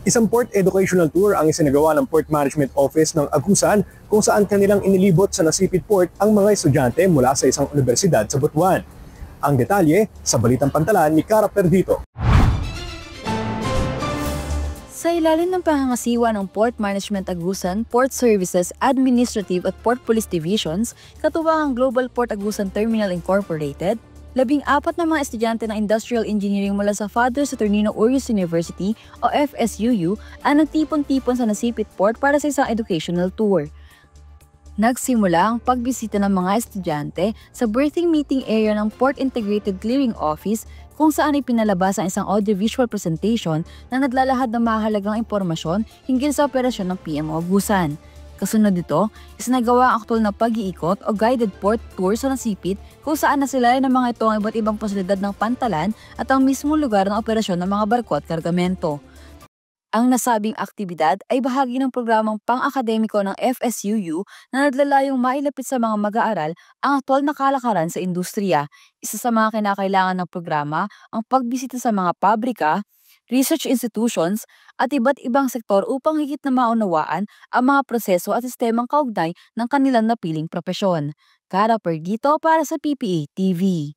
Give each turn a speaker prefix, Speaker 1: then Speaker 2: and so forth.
Speaker 1: Isang port educational tour ang isinagawa ng Port Management Office ng Agusan kung saan kanilang inilibot sa Nasipit Port ang mga estudyante mula sa isang universidad sa Butuan. Ang detalye sa Balitang Pantalan ni Cara Perdito.
Speaker 2: Sa ilalim ng pangangasiwa ng Port Management Agusan, Port Services, Administrative at Port Police Divisions, katuwang ang Global Port Agusan Terminal Incorporated, 14 na mga estudyante ng Industrial Engineering mula sa Father Saturnino Urias University o FSUU ang nagtipon-tipon sa Nasipit Port para sa isang educational tour. Nagsimula ang pagbisita ng mga estudyante sa berthing meeting area ng Port Integrated Clearing Office kung saan ipinalabas ang isang audiovisual presentation na naglalahad ng mahalagang impormasyon hinggil sa operasyon ng PMO Agusan. Kasunod nito, isinagawa ang aktwal na pag-iikot o guided port tour sa Nasipit kung saan nasilayan ng mga ito ang iba't ibang pasilidad ng pantalan at ang mismong lugar ng operasyon ng mga barko at kargamento. Ang nasabing aktibidad ay bahagi ng programang pang-akademiko ng FSUU na naglalayong mailapit sa mga mag-aaral ang aktwal na kalakaran sa industriya. Isa sa mga kinakailangan ng programa ang pagbisita sa mga pabrika, research institutions at iba't ibang sektor upang higit na maunawaan ang mga proseso at sistemang kaugnay ng kanilang napiling propesyon. Cara Perdito para sa PPA TV.